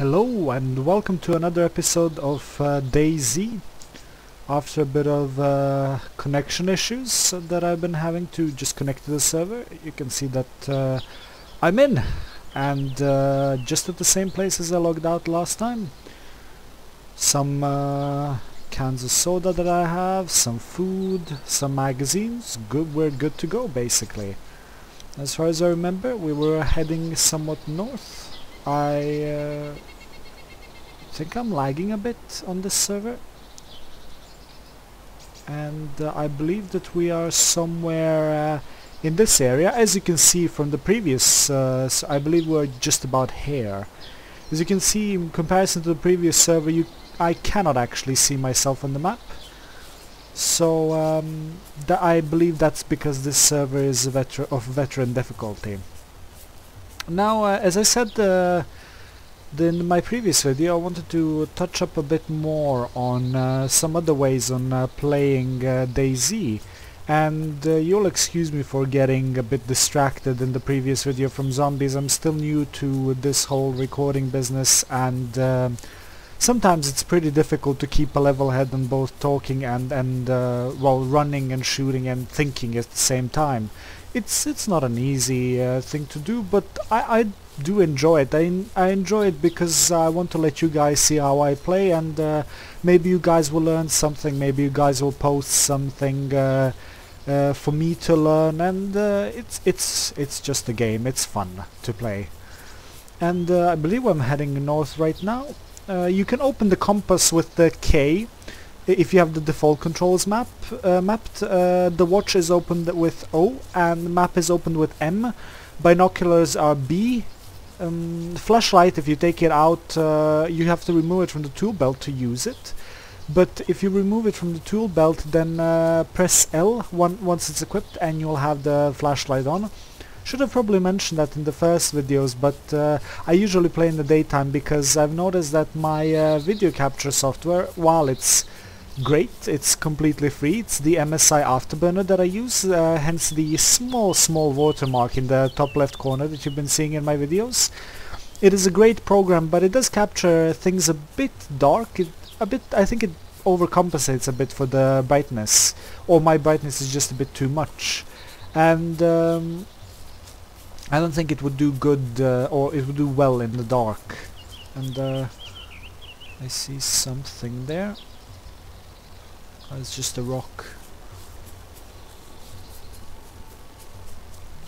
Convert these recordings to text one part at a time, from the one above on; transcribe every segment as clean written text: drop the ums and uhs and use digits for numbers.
Hello and welcome to another episode of DayZ. After a bit of connection issues that I've been having to just connect to the server, you can see that I'm in and just at the same place as I logged out last time. Some cans of soda that I have, some food, some magazines. We're good to go basically. As far as I remember, we were heading somewhat north. I think I'm lagging a bit on this server, and I believe that we are somewhere in this area. As you can see from the previous, so I believe we're just about here. As you can see, in comparison to the previous server, I cannot actually see myself on the map. So I believe that's because this server is of veteran difficulty. Now, as I said in my previous video, I wanted to touch up a bit more on some other ways on playing DayZ, and you'll excuse me for getting a bit distracted in the previous video from zombies. I'm still new to this whole recording business, and sometimes it's pretty difficult to keep a level head on both talking and while running and shooting and thinking at the same time. It's not an easy thing to do, but I do enjoy it. I enjoy it because I want to let you guys see how I play, and maybe you guys will learn something, maybe you guys will post something for me to learn, and it's just a game. It's fun to play. And I believe I'm heading north right now. You can open the compass with the K if you have the default controls mapped. The watch is opened with O and the map is opened with M. Binoculars are B. Flashlight, if you take it out, you have to remove it from the tool belt to use it. But if you remove it from the tool belt, then press L once it's equipped and you'll have the flashlight on. Should have probably mentioned that in the first videos, but I usually play in the daytime because I've noticed that my video capture software, while it's great, it's completely free. It's the MSI Afterburner that I use, hence the small watermark in the top left corner that you've been seeing in my videos. It is a great program, but it does capture things a bit dark. I think it overcompensates a bit for the brightness, or my brightness is just a bit too much, and I don't think it would do good, or it would do well in the dark. And I see something there. Oh, it's just a rock.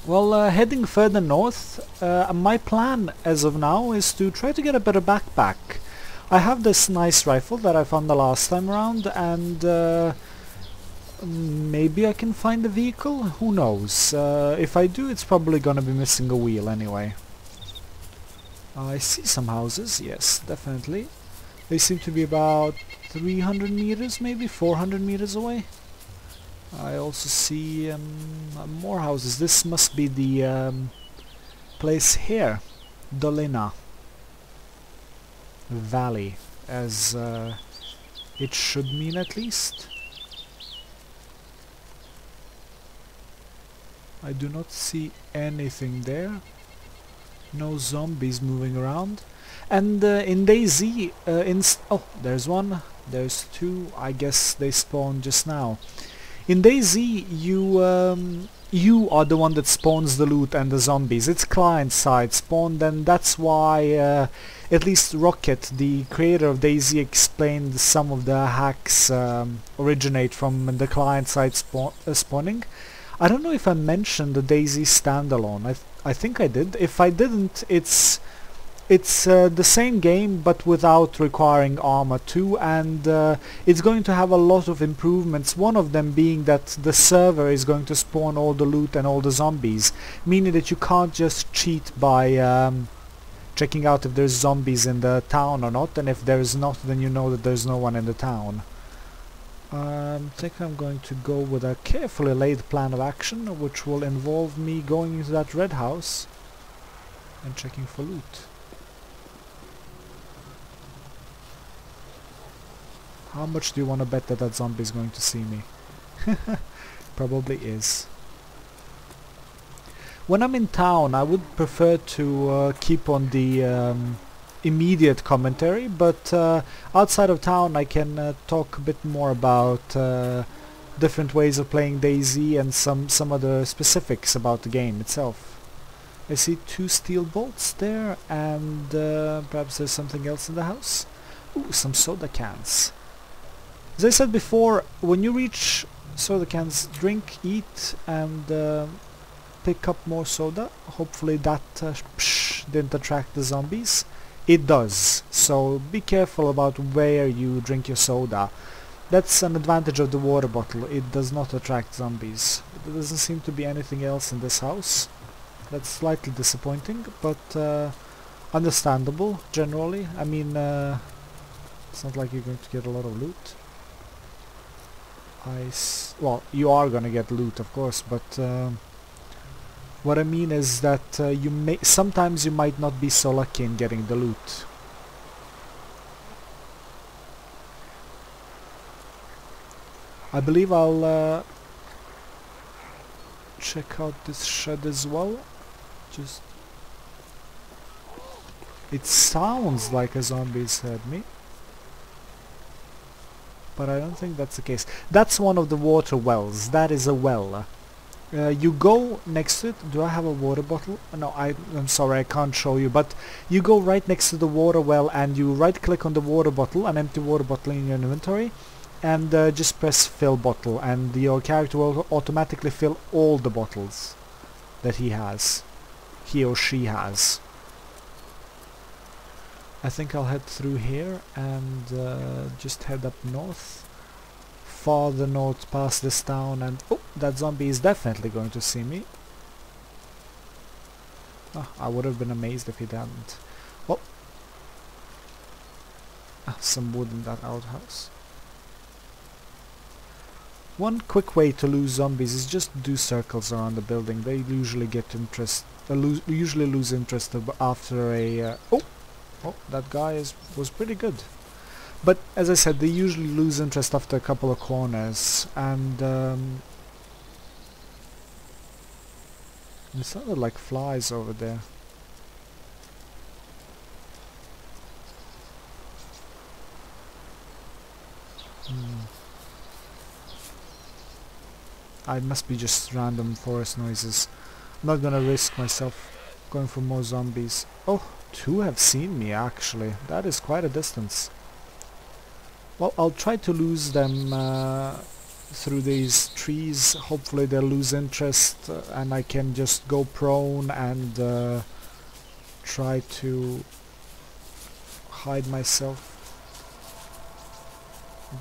Well, heading further north, my plan as of now is to try to get a better backpack. I have this nice rifle that I found the last time around, and maybe I can find a vehicle? Who knows? If I do, it's probably gonna be missing a wheel anyway. I see some houses, yes, definitely. They seem to be about 300 meters, maybe 400 meters away. I also see more houses. This must be the place here, Dolina Valley, as it should mean at least. I do not see anything there. No zombies moving around. And in DayZ, oh, there's one, there's two. I guess they spawned just now. In DayZ, you are the one that spawns the loot and the zombies. It's client-side spawned, and that's why at least Rocket, the creator of DayZ, explained some of the hacks originate from the client-side spawning. I don't know if I mentioned the DayZ standalone. I think I did. If I didn't, it's the same game but without requiring armor too, and it's going to have a lot of improvements. One of them being that the server is going to spawn all the loot and all the zombies, meaning that you can't just cheat by checking out if there's zombies in the town or not, and if there's not, then you know that there's no one in the town. I think I'm going to go with a carefully laid plan of action, which will involve me going into that red house and checking for loot. How much do you want to bet that that zombie is going to see me? Probably is. When I'm in town, I would prefer to keep on the immediate commentary, but outside of town I can talk a bit more about different ways of playing DayZ and some other specifics about the game itself. I see 2 steel bolts there, and perhaps there's something else in the house. Ooh, some soda cans. As I said before, when you reach soda cans, drink, eat, and pick up more soda. Hopefully that didn't attract the zombies. It does, so be careful about where you drink your soda. That's an advantage of the water bottle, it does not attract zombies. There doesn't seem to be anything else in this house. That's slightly disappointing, but understandable generally. I mean, it's not like you're going to get a lot of loot. Well, you are gonna get loot, of course, but what I mean is that sometimes you might not be so lucky in getting the loot. I believe I'll check out this shed as well. It sounds like a zombie's heard me, but I don't think that's the case. That's one of the water wells. That is a well. You go next to it. Do I have a water bottle? No, I'm sorry, I can't show you, but you go right next to the water well and you right click on the water bottle, an empty water bottle in your inventory, and just press fill bottle, and your character will automatically fill all the bottles that he or she has. I think I'll head through here and just head up north, farther north past this town, and oh, that zombie is definitely going to see me. Oh, I would have been amazed if he didn't. Well, some wood in that outhouse. One quick way to lose zombies is just do circles around the building. They usually get usually lose interest after a oh, that guy was pretty good. But as I said, they usually lose interest after a couple of corners, and it sounded like flies over there. I must be just random forest noises. I'm not gonna risk myself going for more zombies. Oh, 2 have seen me actually. That is quite a distance. Well, I'll try to lose them through these trees. Hopefully they'll lose interest and I can just go prone and try to hide myself.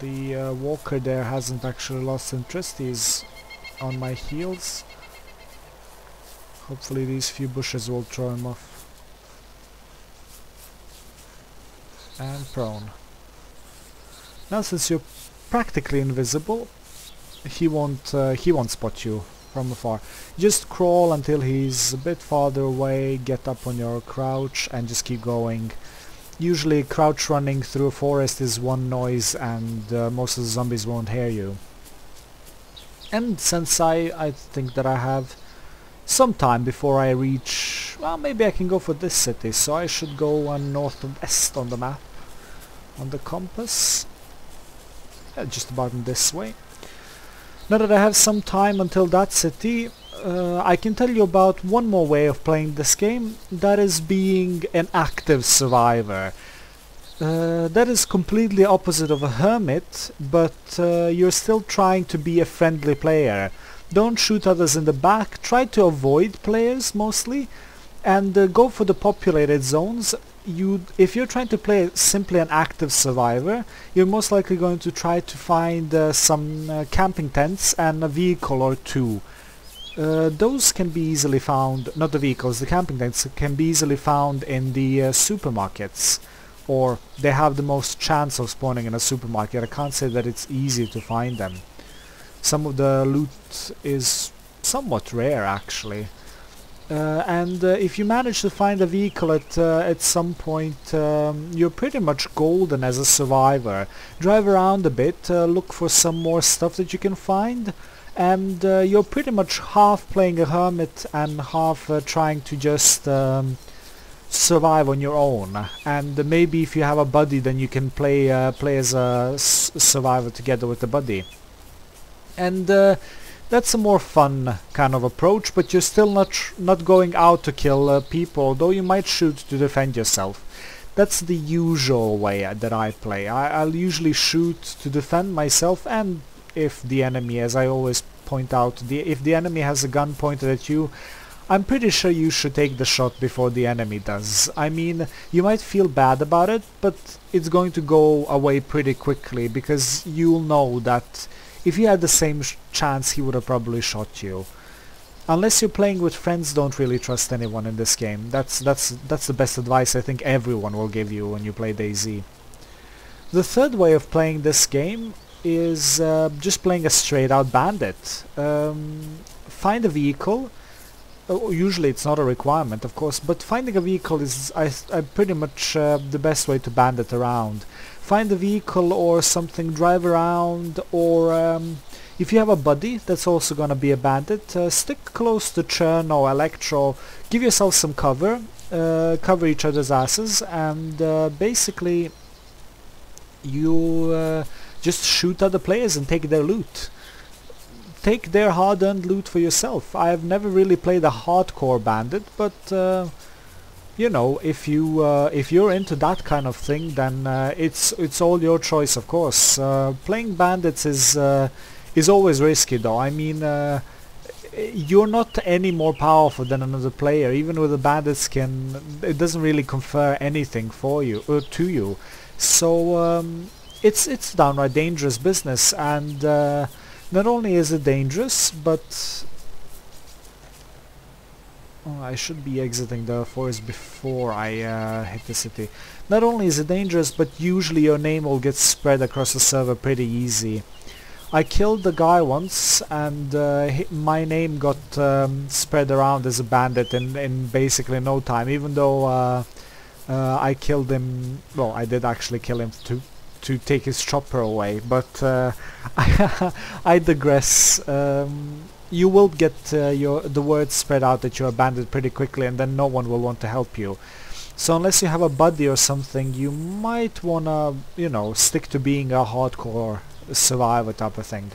The walker there hasn't actually lost interest. He's on my heels. Hopefully these few bushes will throw him off. And prone. Now since you're practically invisible, he won't spot you from afar. Just crawl until he's a bit farther away, get up on your crouch and just keep going. Usually crouch running through a forest is one noise and most of the zombies won't hear you. And since I think that I have some time before I reach, well, maybe I can go for this city, so I should go northwest on the map, on the compass. Just about in this way. Now that I have some time until that city, I can tell you about one more way of playing this game, that is being an active survivor. That is completely opposite of a hermit, but you're still trying to be a friendly player. Don't shoot others in the back, try to avoid players mostly, and go for the populated zones. If you're trying to play simply an active survivor, you're most likely going to try to find some camping tents and a vehicle or 2. Those can be easily found, not the vehicles, the camping tents can be easily found in the supermarkets, or they have the most chance of spawning in a supermarket. I can't say that it's easy to find them. Some of the loot is somewhat rare actually. And if you manage to find a vehicle at some point, you're pretty much golden as a survivor. Drive around a bit, look for some more stuff that you can find, and you're pretty much half playing a hermit and half trying to just survive on your own, and maybe if you have a buddy, then you can play as a survivor together with the buddy. And that's a more fun kind of approach, but you're still not going out to kill people, though you might shoot to defend yourself. That's the usual way that I play. I'll usually shoot to defend myself, and if the enemy, as I always point out, if the enemy has a gun pointed at you, I'm pretty sure you should take the shot before the enemy does. I mean, you might feel bad about it, but it's going to go away pretty quickly, because you'll know that if he had the same chance, he would have probably shot you. Unless you're playing with friends, don't really trust anyone in this game. That's the best advice I think everyone will give you when you play DayZ. The third way of playing this game is just playing a straight out bandit. Find a vehicle. Usually it's not a requirement, of course, but finding a vehicle is pretty much the best way to bandit around. Find a vehicle or something, drive around, or if you have a buddy that's also gonna be a bandit, stick close to Churn or Electro, give yourself some cover, cover each other's asses, and basically you just shoot other players and take their loot. Take their hard-earned loot for yourself. I've never really played a hardcore bandit, but you know, if you're into that kind of thing, then it's all your choice, of course. Playing bandits is always risky, though. I mean, you're not any more powerful than another player. Even with a bandit skin, it doesn't really confer anything for you to you. So it's downright dangerous business, and not only is it dangerous, but I should be exiting the forest before I hit the city. Not only is it dangerous, but usually your name will get spread across the server pretty easy. I killed the guy once, and my name got spread around as a bandit in basically no time, even though I killed him. Well, I did actually kill him to take his chopper away, but I digress. You will get the word spread out that you're a bandit pretty quickly, and then no one will want to help you. So unless you have a buddy or something, you might wanna, you know, stick to being a hardcore survivor type of thing.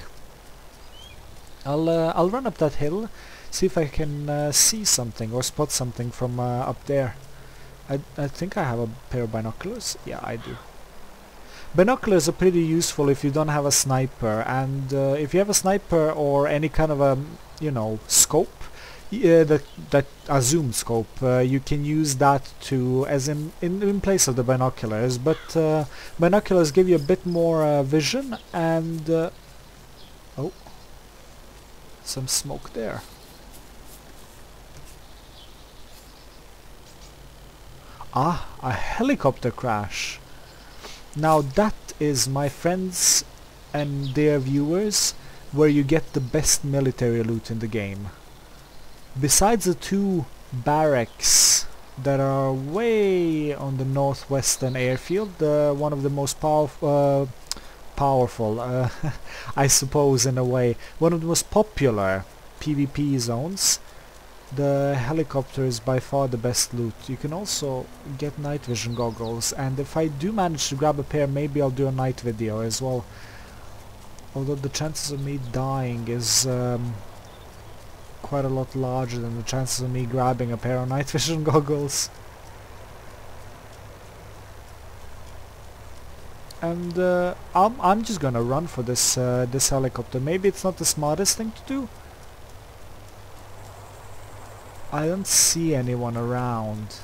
I'll run up that hill, see if I can see something or spot something from up there. I think I have a pair of binoculars. Yeah, I do. Binoculars are pretty useful if you don't have a sniper, and if you have a sniper or any kind of a, you know, scope, that a zoom scope, you can use that to as in place of the binoculars. But binoculars give you a bit more vision, and oh, some smoke there. Ah, a helicopter crash. Now that is, my friends and dear viewers, where you get the best military loot in the game. Besides the two barracks that are way on the northwestern airfield, one of the most powerful, I suppose in a way, one of the most popular PvP zones, the helicopter is by far the best loot. You can also get night vision goggles, and if I do manage to grab a pair, maybe I'll do a night video as well. Although the chances of me dying is quite a lot larger than the chances of me grabbing a pair of night vision goggles. And I'm just gonna run for this this helicopter. Maybe it's not the smartest thing to do. I don't see anyone around.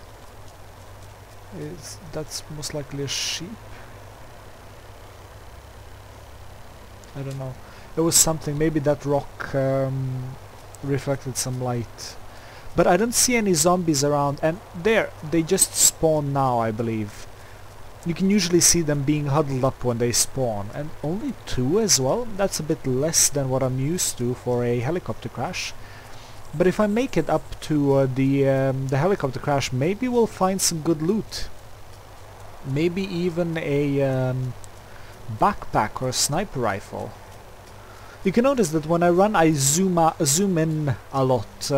That's most likely a sheep. I don't know. There was something. Maybe that rock reflected some light. But I don't see any zombies around. And there, they just spawn now, I believe. You can usually see them being huddled up when they spawn. And only two as well? That's a bit less than what I'm used to for a helicopter crash. But if I make it up to the helicopter crash, maybe we'll find some good loot. Maybe even a backpack or a sniper rifle. You can notice that when I run, I zoom in a lot.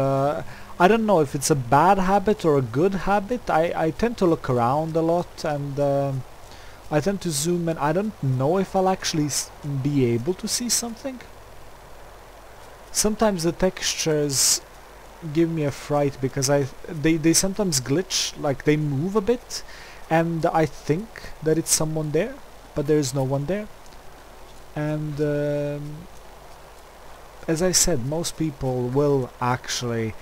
I don't know if it's a bad habit or a good habit. I tend to look around a lot, and I tend to zoom in. I don't know if I'll actually be able to see something. Sometimes the textures give me a fright because they sometimes glitch, like they move a bit, and I think that it's someone there, but there is no one there. And as I said, most people will actually...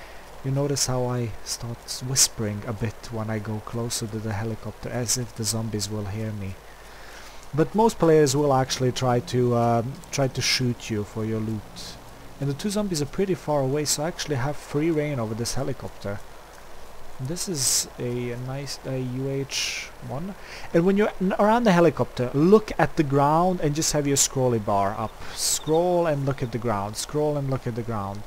You notice how I start whispering a bit when I go closer to the helicopter, as if the zombies will hear me. But most players will actually try to shoot you for your loot. And the two zombies are pretty far away, so I actually have free reign over this helicopter. This is a nice UH-1. And when you're around the helicopter, look at the ground and just have your scrolly bar up. Scroll and look at the ground. Scroll and look at the ground.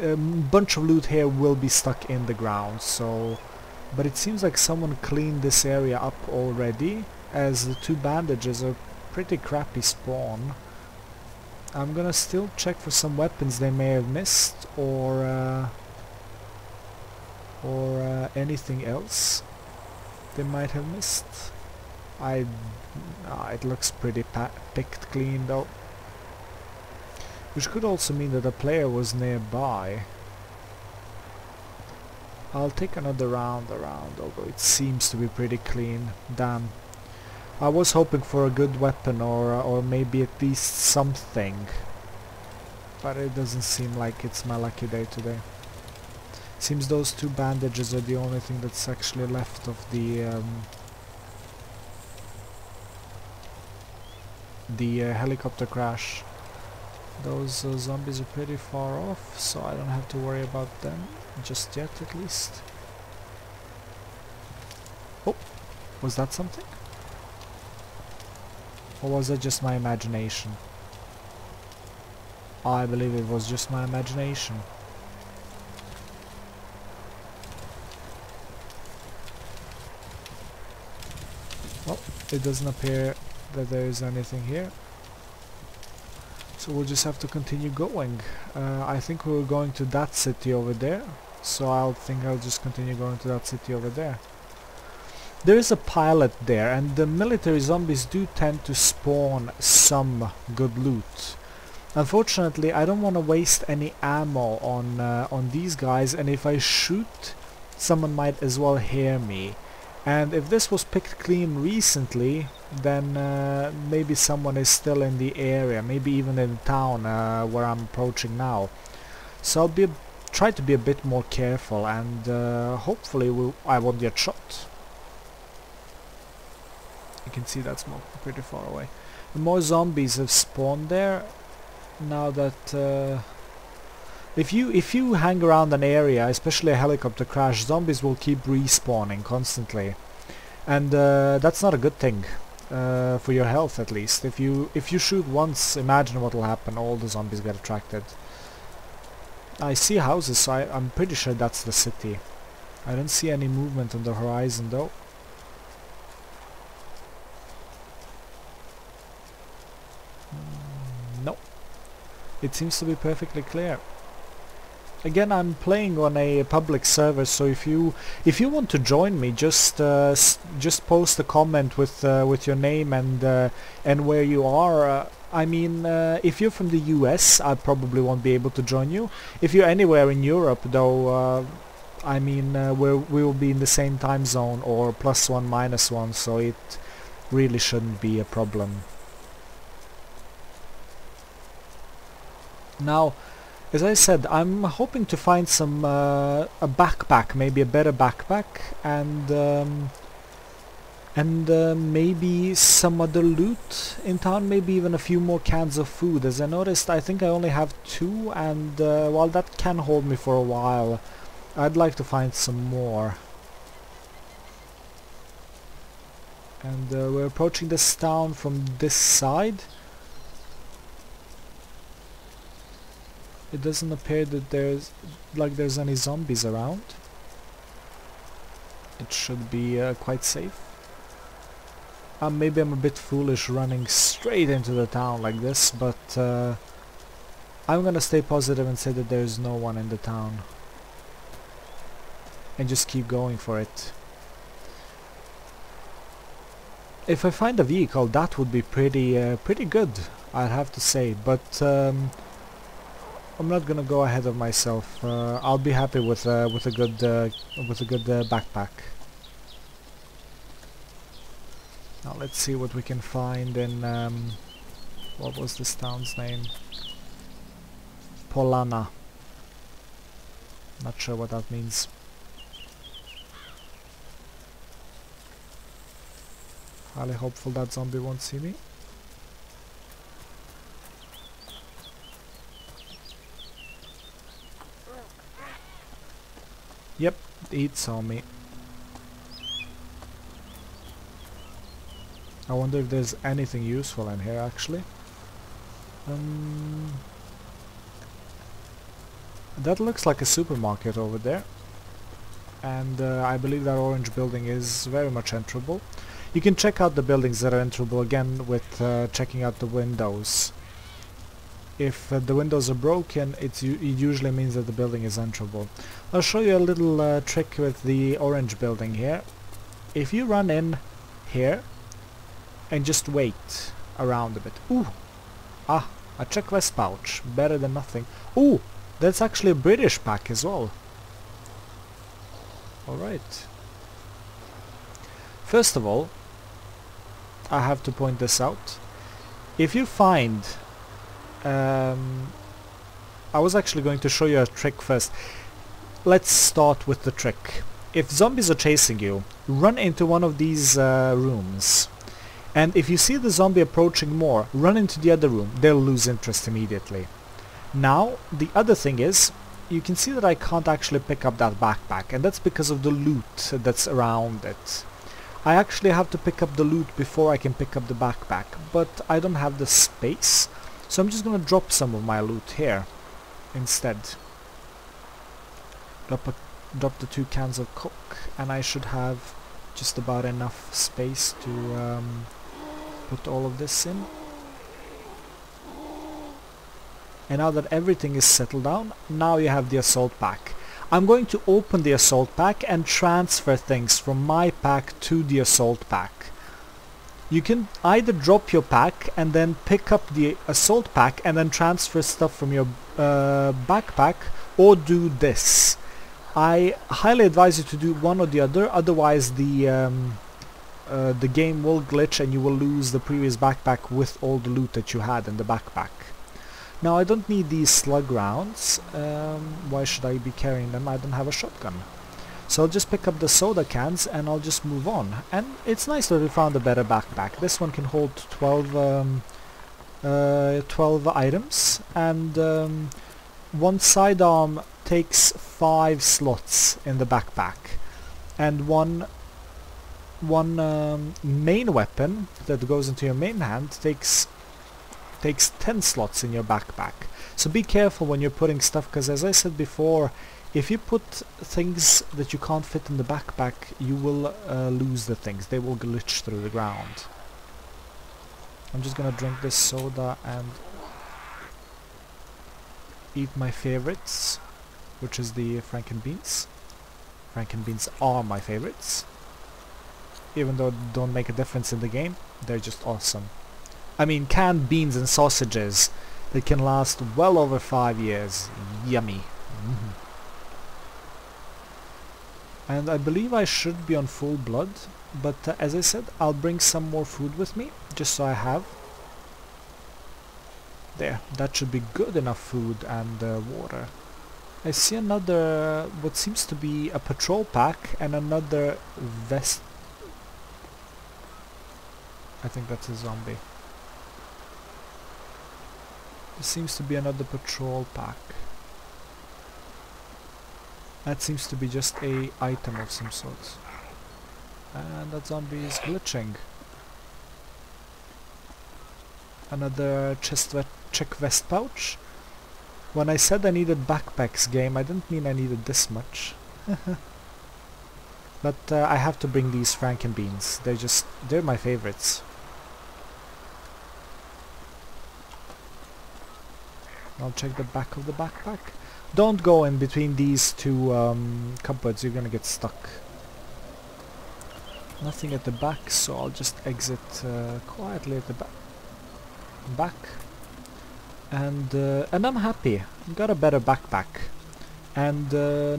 A bunch of loot here will be stuck in the ground, so... But it seems like someone cleaned this area up already, as the two bandages are pretty crappy spawn. I'm gonna still check for some weapons they may have missed, or anything else they might have missed. It looks pretty picked clean though. Which could also mean that a player was nearby. I'll take another round around, although it seems to be pretty clean. Damn. I was hoping for a good weapon or maybe at least something. But it doesn't seem like it's my lucky day today. Seems those two bandages are the only thing that's actually left of the helicopter crash. Those zombies are pretty far off, so I don't have to worry about them just yet, at least. Oh, was that something? Or was that just my imagination? I believe it was just my imagination. Well, it doesn't appear that there is anything here. So we'll just have to continue going. I think we were going to that city over there, so I'll just continue going to that city over there. There is a pilot there, and the military zombies do tend to spawn some good loot. Unfortunately, I don't want to waste any ammo on these guys, and if I shoot, someone might as well hear me. And if this was picked clean recently, then maybe someone is still in the area, maybe even in town where I'm approaching now. So I'll try to be a bit more careful, and hopefully I won't get shot. You can see that's pretty far away. And more zombies have spawned there. Now that if you hang around an area, especially a helicopter crash, zombies will keep respawning constantly, and that's not a good thing for your health, at least. If you shoot once, imagine what will happen. All the zombies get attracted. I see houses, so I'm pretty sure that's the city. I don't see any movement on the horizon though. No, it seems to be perfectly clear. Again, I'm playing on a public server, so if you want to join me, just post a comment with your name and where you are. I mean, if you're from the US, I probably won't be able to join you. If you're anywhere in Europe, though, I mean, we will be in the same time zone, or +1, -1, so it really shouldn't be a problem. Now, as I said, I'm hoping to find some a backpack, maybe a better backpack, and maybe some other loot in town, maybe even a few more cans of food. As I noticed, I think I only have 2, and while that can hold me for a while, I'd like to find some more. And we're approaching this town from this side. It doesn't appear that there's any zombies around. It should be quite safe. Maybe I'm a bit foolish running straight into the town like this, but I'm gonna stay positive and say that there's no one in the town. And just keep going for it. If I find a vehicle, that would be pretty good, I'd have to say. But I'm not gonna go ahead of myself. I'll be happy with a good backpack. Now let's see what we can find in what was this town's name? Polana. Not sure what that means. Highly hopeful that zombie won't see me. Yep, it saw me. I wonder if there's anything useful in here actually. That looks like a supermarket over there. And I believe that orange building is very much enterable. You can check out the buildings that are enterable again with checking out the windows. If the windows are broken, it usually means that the building is enterable. I'll show you a little trick with the orange building here. If you run in here and just wait around a bit. Ooh! Ah, a check vest pouch. Better than nothing. Ooh! That's actually a British pack as well. Alright. First of all, I have to point this out. If you find... I was actually going to show you a trick first. Let's start with the trick. If zombies are chasing you, run into one of these rooms. And if you see the zombie approaching more, run into the other room. They'll lose interest immediately. Now, the other thing is, you can see that I can't actually pick up that backpack, and that's because of the loot that's around it. I actually have to pick up the loot before I can pick up the backpack, but I don't have the space, so I'm just gonna drop some of my loot here instead. Drop the 2 cans of Coke, and I should have just about enough space to put all of this in. And now that everything is settled down, now you have the assault pack. I'm going to open the assault pack and transfer things from my pack to the assault pack. You can either drop your pack and then pick up the assault pack and then transfer stuff from your backpack, or do this. I highly advise you to do one or the other, otherwise the game will glitch and you will lose the previous backpack with all the loot that you had in the backpack. Now I don't need these slug rounds. Why should I be carrying them? I don't have a shotgun. So I'll just pick up the soda cans and I'll just move on. And it's nice that we found a better backpack. This one can hold 12 items, and one sidearm takes 5 slots in the backpack, and one main weapon that goes into your main hand takes 10 slots in your backpack. So be careful when you're putting stuff, because as I said before, if you put things that you can't fit in the backpack, you will lose the things. They will glitch through the ground. I'm just gonna drink this soda and eat my favorites, which is the Frankenbeans. Frankenbeans are my favorites. Even though they don't make a difference in the game, they're just awesome. I mean, canned beans and sausages that can last well over 5 years. Yummy. And I believe I should be on full blood, but as I said, I'll bring some more food with me, just so I have. There, that should be good enough food and water. I see another, what seems to be a patrol pack and another vest. I think that's a zombie. There seems to be another patrol pack. That seems to be just a item of some sort. And that zombie is glitching. Another check vest pouch. When I said I needed backpacks game, I didn't mean I needed this much. But I have to bring these Frankenbeans. They're my favorites. I'll check the back of the backpack. Don't go in between these two cupboards, you're gonna get stuck. Nothing at the back, so I'll just exit quietly at the back. And I'm happy. Got a better backpack. And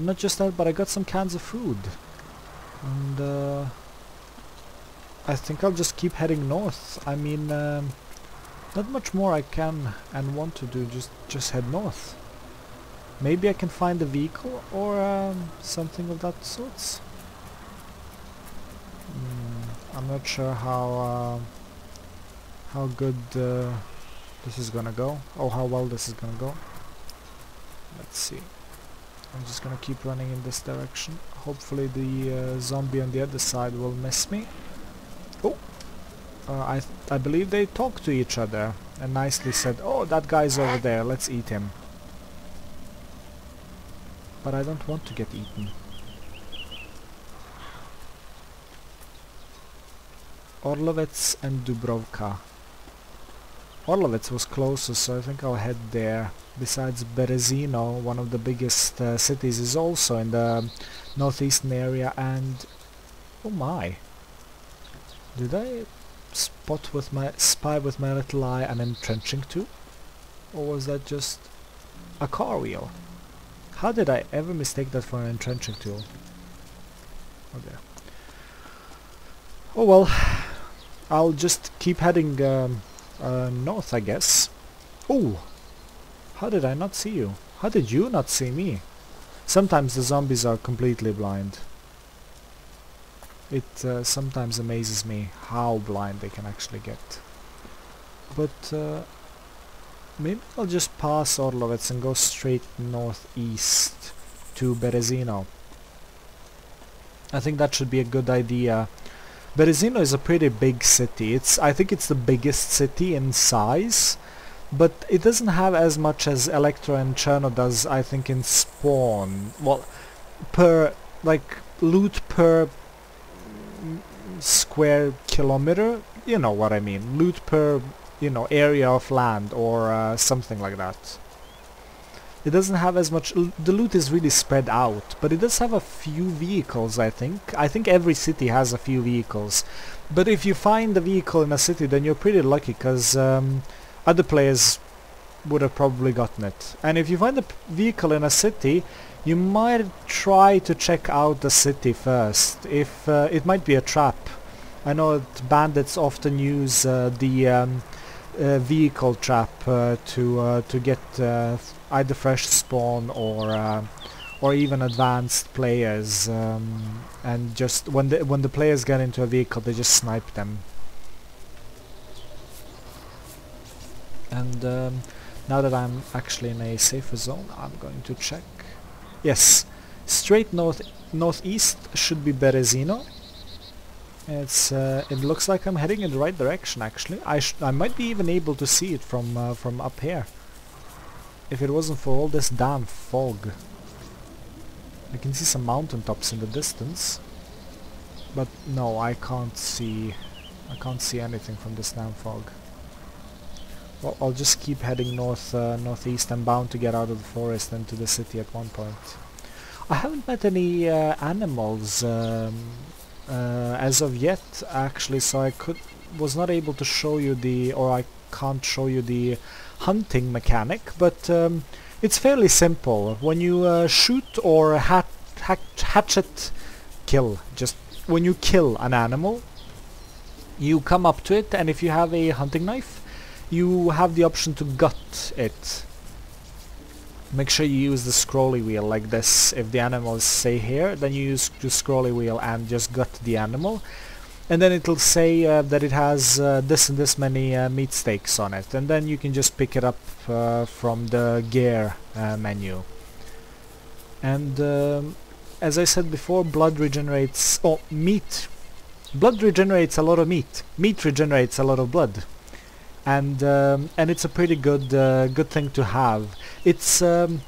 not just that, but I got some cans of food. And I think I'll just keep heading north. I mean, not much more I can and want to do, just head north. Maybe I can find a vehicle or something of that sorts. I'm not sure how good this is gonna go, or how well this is gonna go. Let's see. I'm just gonna keep running in this direction. Hopefully the zombie on the other side will miss me. Oh! I believe they talked to each other and nicely said, "Oh, that guy's over there, let's eat him." But I don't want to get eaten. Orlovets and Dubrovka. Orlovets was closer, so I think I'll head there. Besides, Berezino, one of the biggest cities, is also in the northeastern area, and oh my! Did I spy with my little eye an entrenching tool? Or was that just a car wheel? How did I ever mistake that for an entrenching tool? Oh dear. Oh well, I'll just keep heading north, I guess. Oh! How did I not see you? How did you not see me? Sometimes the zombies are completely blind. It sometimes amazes me how blind they can actually get. But maybe I'll just pass Orlovets and go straight northeast to Berezino. I think that should be a good idea. Berezino is a pretty big city. I think it's the biggest city in size, but it doesn't have as much as Electro and Cherno does, I think, in spawn. Well, loot per square kilometer, you know what I mean. Loot per, area of land or something like that. It doesn't have as much. The loot is really spread out, but it does have a few vehicles, I think. I think every city has a few vehicles. But if you find a vehicle in a city, then you're pretty lucky, because other players would have probably gotten it. And if you find a vehicle in a city, you might try to check out the city first. If it might be a trap. I know that bandits often use the vehicle trap to get either fresh spawn or even advanced players, and just when the players get into a vehicle, they just snipe them. And now that I'm actually in a safer zone, I'm going to check. Yes, straight northeast should be Berezino. It looks like I'm heading in the right direction, actually. I might be even able to see it from up here, if it wasn't for all this damn fog. I can see some mountaintops in the distance, but no, I can't see anything from this damn fog. Well, I'll just keep heading northeast. I'm bound to get out of the forest and to the city at one point. I haven't met any animals as of yet, actually, so I was not able to show you I can't show you the hunting mechanic, but it's fairly simple. When you shoot or hatchet kill, just when you kill an animal, you come up to it, and if you have a hunting knife, you have the option to gut it. Make sure you use the scrolly wheel like this. If the animal is, say, here, then you use the scrolly wheel and just gut the animal, and then it'll say that it has this and this many meat steaks on it, and then you can just pick it up from the gear menu. And as I said before, blood regenerates... Oh, meat! Blood regenerates a lot of meat. Meat regenerates a lot of blood. And it's a pretty good thing to have. It's kind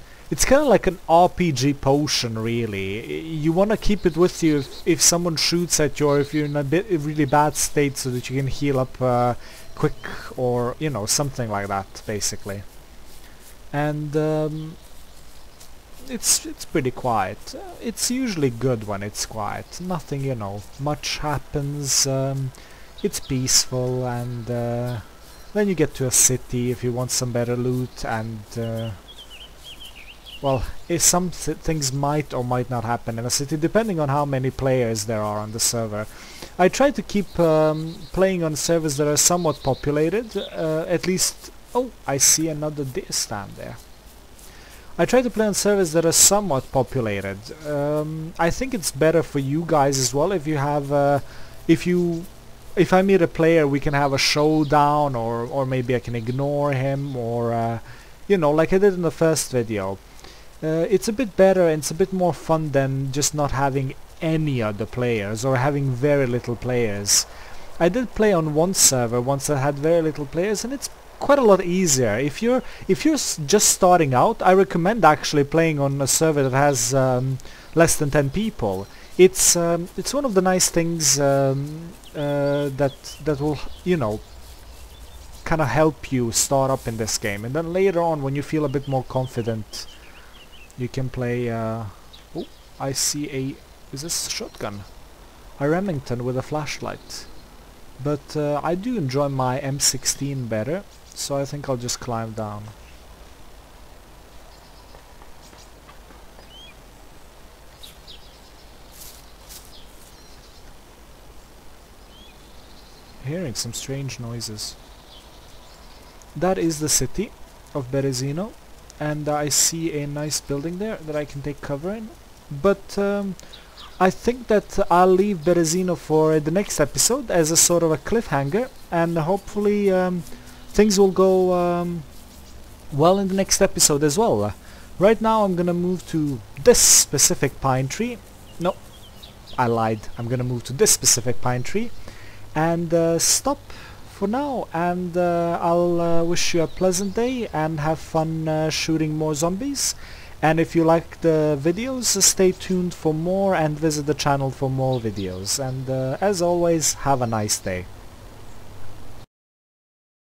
of like an RPG potion, really. You want to keep it with you if someone shoots at you, or if you're in a really bad state, so that you can heal up quick, or something like that, basically. and it's pretty quiet. It's usually good when it's quiet. Nothing, you know, much happens. It's peaceful, and then you get to a city if you want some better loot, and well, some things might or might not happen in a city depending on how many players there are on the server. I try to keep playing on servers that are somewhat populated, at least... Oh, I see another deer stand there. I try to play on servers that are somewhat populated. I think it's better for you guys as well if you have... If I meet a player, we can have a showdown, or maybe I can ignore him, or you know, like I did in the first video. It's a bit better and it's a bit more fun than just not having any other players or having very little players. I did play on one server once that had very little players, and it's quite a lot easier. If you're just starting out, I recommend actually playing on a server that has less than 10 people. It's one of the nice things that will, you know, kind of help you start up in this game, and then later on when you feel a bit more confident, you can play... oh, I see a... Is this a shotgun? A Remington with a flashlight. But I do enjoy my M16 better, so I think I'll just climb down. Hearing some strange noises. That is the city of Berezino, and I see a nice building there that I can take cover in. But I think that I'll leave Berezino for the next episode as a sort of a cliffhanger, and hopefully things will go well in the next episode as well. Right now I'm gonna move to this specific pine tree. No, I lied. I'm gonna move to this specific pine tree and stop for now, and I'll wish you a pleasant day and have fun shooting more zombies. And if you like the videos, stay tuned for more and visit the channel for more videos. And as always, have a nice day.